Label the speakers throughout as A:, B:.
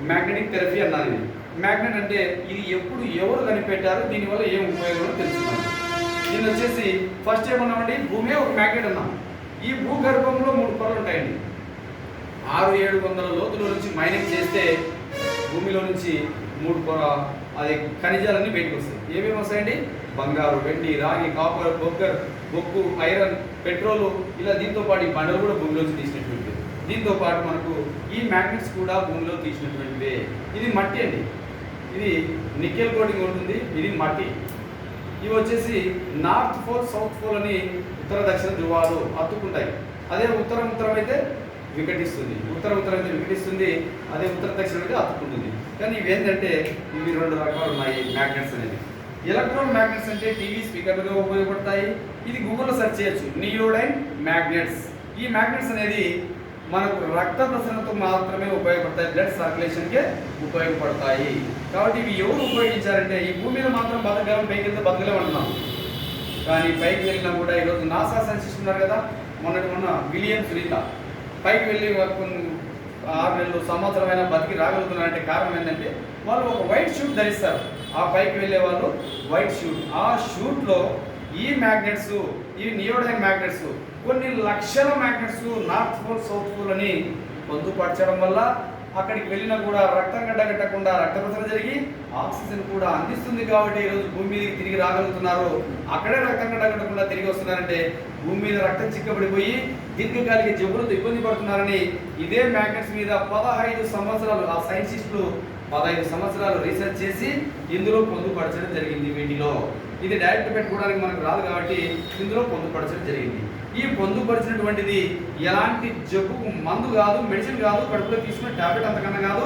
A: Magnetic therapy అన్నది. ఇది magnet అంటే ఇది ఎప్పుడు ఎవరు కనిపెట్టారు, దీనివల్ల ఏం ఉపయోగం తెలుసుకున్నాను. దీన్ని వచ్చేసి ఫస్ట్ ఏమన్నామండి, భూమి ఒక మ్యాగ్నెట్ అన్నాం. ఈ భూగర్భంలో 3 పొరలు ఉంటాయండి. 600-700 లోతుల నుంచి మైనింగ్ చేస్తే భూమిలో నుంచి 3 పొర అది ఖనిజాలన్నీ బయటకు వస్తాయి. ఏమేమి వస్తాయండి? బంగారు, వెండి, రాగి, కాపర్, బొగ్గు, ఐరన్, పెట్రోలు, ఇలా దీంతో పాటు ఈ బండలు కూడా భూమిలోంచి తీసినటువంటివి. దీంతో పాటు మనకు ఈ మ్యాగ్నెట్స్ కూడా భూమిలో తీసినటువంటివే. ఇది మట్టి అండి, ఇది నికెల్ కోటింగ్ ఉంటుంది, ఇది మట్టి. ఇవి వచ్చేసి నార్త్ పోల్, సౌత్ పోల్ అని ఉత్తర దక్షిణ ధృవాలు అత్తుకుంటాయి. అదే ఉత్తరం అయితే వికటిస్తుంది, ఉత్తరం అయితే వికటిస్తుంది, అదే ఉత్తర దక్షిణం అయితే అత్తుకుంటుంది. కానీ ఇవి ఏంటంటే ఇవి 2 రకాలు ఉన్నాయి మ్యాగ్నెట్స్ అనేది. ఎలక్ట్రాన్ మ్యాగ్నెట్స్ అంటే టీవీ స్పీకర్లుగా ఉపయోగపడతాయి. ఇది గూగుల్లో సెర్చ్ చేయొచ్చు, నియోడైన్ మ్యాగ్నెట్స్. ఈ మ్యాగ్నెట్స్ అనేది మనకు రక్త ప్రసరణతో మాత్రమే ఉపయోగపడతాయి, బ్లడ్ సర్క్యులేషన్కే ఉపయోగపడతాయి. కాబట్టి ఇవి ఎవరు ఉపయోగించారంటే ఈ భూమి మీద మాత్రం బతకగలం, పైకి వెళ్తే బతకలేమంటున్నాం. కానీ పైకి వెళ్ళినా కూడా ఈరోజు నాసా సైంటిస్ట్ ఉన్నారు కదా, మొన్న విలియం సునీత పైకి వెళ్ళి 6 నెలలు సంవత్సరమైన బతికి రాగలుగుతున్నారంటే కారణం ఏంటంటే వాళ్ళు ఒక వైట్ షూట్ ధరిస్తారు. ఆ పైకి వెళ్ళే వాళ్ళు వైట్ షూట్, ఆ షూట్లో ఈ మ్యాగ్నెట్స్, ఈ నియోడైన్ మ్యాగ్నెట్స్, కొన్ని లక్షల magnets north pole, south pole అని పొందుపరచడం వల్ల అక్కడికి వెళ్ళినా కూడా రక్తం గడ్డగట్టకుండా రక్త ప్రసరణ జరిగి ఆక్సిజన్ కూడా అందిస్తుంది. కాబట్టి ఈరోజు భూమి మీదకి తిరిగి రాగలుగుతున్నారు. అక్కడే రక్తం గడ్డగట్టకుండా తిరిగి వస్తున్నారంటే భూమి మీద రక్తం చిక్కబడిపోయి దీర్ఘకాలిక జబ్బులతో ఇబ్బంది పడుతున్నారని ఇదే మ్యాగ్నెట్స్ మీద 15 సంవత్సరాలు ఆ సైంటిస్టులు 15 సంవత్సరాలు రీసెర్చ్ చేసి ఇందులో పొందుపరచడం జరిగింది. వీటిలో ఇది డైరెక్ట్ పెట్టుకోవడానికి మనకు రాదు కాబట్టి ఇందులో పొందుపరచడం జరిగింది. ఈ పొందుపరిచినటువంటిది ఎలాంటి జబ్బుకు మందు కాదు, మెడిసిన్ కాదు, కడుపులో తీసుకునే టాబ్లెట్ అంతకన్నా కాదు,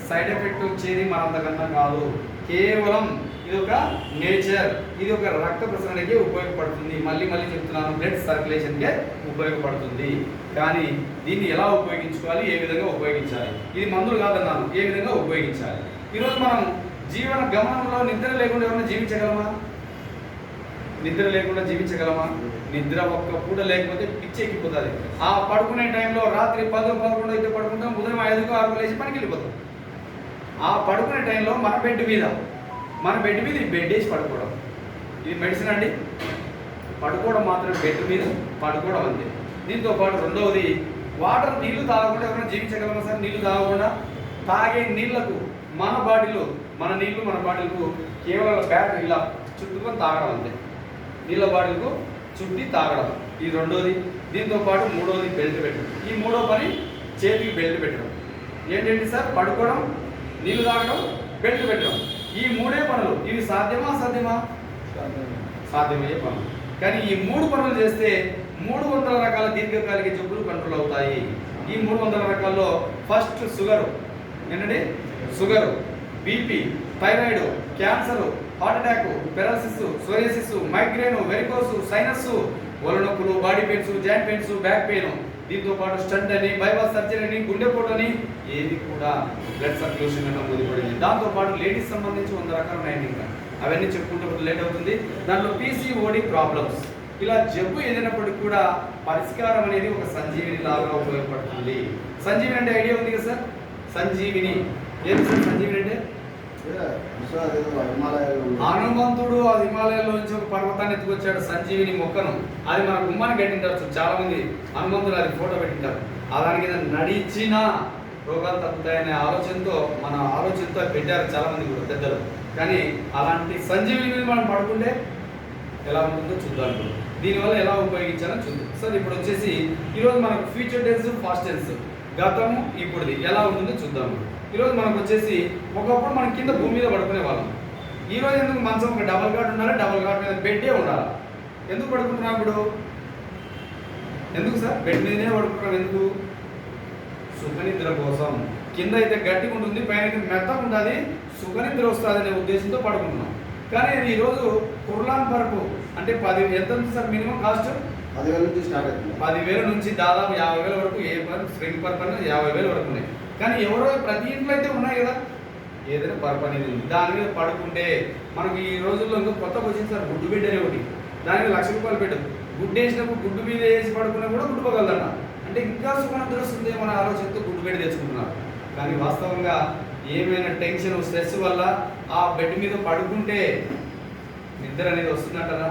A: సైడ్ ఎఫెక్ట్ వచ్చేది మరంతకన్నా కాదు. కేవలం ఇది ఒక నేచర్, ఇది ఒక రక్త ప్రసరణకి ఉపయోగపడుతుంది. మళ్ళీ చెప్తున్నాను, బ్లడ్ సర్క్యులేషన్కే ఉపయోగపడుతుంది. కానీ దీన్ని ఎలా ఉపయోగించుకోవాలి, ఏ విధంగా ఉపయోగించాలి, ఇది మందులు కాదన్నాను, ఏ విధంగా ఉపయోగించాలి. ఈరోజు మనం జీవన గమనంలో నిద్ర లేకుండా ఎవరైనా జీవించగలమా? నిద్ర లేకుండా జీవించగలమా? నిద్ర ఒక్క పూట లేకపోతే పిచ్చి ఎక్కిపోతుంది. ఆ పడుకునే టైంలో రాత్రి 10-11 అయితే పడుకుంటాం, ఉదయం 5-6 లేచి పనికి వెళ్ళిపోతాం. ఆ పడుకునే టైంలో మన బెడ్ మీద ఈ బెడ్ వేసి పడుకోవడం, ఇది మెడిసిన్ అండి. పడుకోవడం మాత్రం బెడ్ మీద పడుకోవడం అంతే. దీంతో పాటు రెండవది వాటర్, నీళ్లు తాగకుండా ఎవరైనా జీవించగలమా సార్? నీళ్లు తాగకుండా తాగే నీళ్లకు మన బాడీలకు కేవలం బ్యాట్ ఇలా చుట్టుకొని తాగడం అంతే, నీళ్ళ బాడీలకు చుట్టి తాగడం, ఇది రెండోది. దీంతో పాటు మూడోది బెల్ట్ పెట్టడం. ఈ మూడో పని చేతికి బెల్ట్ పెట్టడం. ఏంటంటే సార్, పడుకోవడం, నీళ్ళు తాగడం, బెల్ట్ పెట్టడం, ఈ 3 పనులు. ఇవి సాధ్యమా? సాధ్యమయ్యే పనులు. కానీ ఈ 3 పనులు చేస్తే 300 రకాల దీర్ఘకాలిక జబ్బులు కంట్రోల్ అవుతాయి. ఈ 300 రకాల్లో ఫస్ట్ షుగరు, ఏంటంటే sugar, BP, thyroid, cancer, heart attack, paralysis, psoriasis, migraine, varicose, sinus, ఒళ్ళు నొప్పులు, body pains, joint pains, back pain, దీంతో పాటు స్టంట్ అని, బైపాస్ సర్జరీ అని, గుండెపోటు అని, ఏది కూడా బ్లడ్ సర్క్యులేషన్ అన్న ముదిపడింది. దాంతో పాటు లేడీస్ సంబంధించి 100 రకాలు ఉన్నాయండి. ఇంకా అవన్నీ చెప్పుకుంటూ లేట్ అవుతుంది. దాంట్లో పీసీఓడి ప్రాబ్లమ్స్, ఇలా జబ్బు ఏదైనప్పటికీ కూడా పరిష్కారం అనేది ఒక సంజీవిని లాగా ఉపయోగపడుతుంది. సంజీవిని అంటే ఐడియా ఉంది కదా సార్? సంజీవిని ఏంటి సార్? సంజీవిని అంటే హనుమంతుడు ఆ హిమాలయాల్లో నుంచి ఒక పర్వతాన్ని ఎత్తుకొచ్చాడు, సంజీవిని మొక్కను. అది మన గుమ్మాన్ని కట్టింటారు చాలా మంది. హనుమంతుడు అది ఫోటో పెట్టింటారు. దానికి నడిచిన రోగాలు తగ్గుతాయనే ఆలోచనతో పెట్టారు చాలా మంది కూడా పెద్దలు. కానీ అలాంటి సంజీవిని మీద మనం పడుకుంటే ఎలా ఉంటుందో చూద్దాం. దీనివల్ల ఎలా ఉపయోగించాలో చూద్దాం సార్. ఇప్పుడు వచ్చేసి ఈరోజు మనకు ఫ్యూచర్ టెన్స్, పాస్ట్ టెన్స్, గతము ఇప్పుడుది ఎలా ఉంటుందో చూద్దాము. ఈరోజు మనకు వచ్చేసి ఒకప్పుడు మనం కింద భూమి మీద పడుకునే వాళ్ళం. ఈరోజు ఎందుకు మంచం ఒక డబల్ కాట్ ఉండాలి, డబల్ కాట్ మీద బెడ్డే ఉండాలి. ఎందుకు పడుకుంటున్నాం ఇప్పుడు? ఎందుకు సార్ బెడ్ మీదనే పడుకుంటున్నాం? ఎందుకు? సుఖనిద్ర కోసం. కింద అయితే గట్టిగా ఉంటుంది, పైన అయితే మెత్తగా ఉంటుంది, సుఖనిద్ర వస్తుంది అనే ఉద్దేశంతో పడుకుంటున్నాం. కానీ ఈరోజు కుర్లాన్ పరుపు అంటే 10 ఎంత ఉంది సార్ మినిమం కాస్ట్?
B: 10,000 నుంచి స్టార్ట్ అవుతుంది.
A: 10,000 నుంచి దాదాపు 50,000 వరకు ఏ స్ప్రింగ్ పరుపు అనేది 50,000 వరకు ఉన్నాయి. కానీ ఎవరో ప్రతి ఇంట్లో అయితే ఉన్నాయి కదా, ఏదైనా పరుపు అనేది ఉంది. దాని మీద పడుకుంటే మనకి ఈ రోజుల్లో ఇంకా కొత్తగా వచ్చింది సార్ గుడ్డు బెడ్ అనే ఒకటి. దానికి ₹1,00,000 పెట్టదు. గుడ్డు వేసినప్పుడు గుడ్డు మీద వేసి పడుకున్నా కూడా గుడ్డుపోగలదన్న. అంటే ఇంకా సుఖనిద్ర వస్తుంది మన ఆలోచనతో గుడ్డు బెడ్ తెచ్చుకుంటున్నారు. కానీ వాస్తవంగా ఏమైనా టెన్షన్ స్ట్రెస్ వల్ల ఆ బెడ్ మీద పడుకుంటే నిద్ర అనేది వస్తుందంటారా?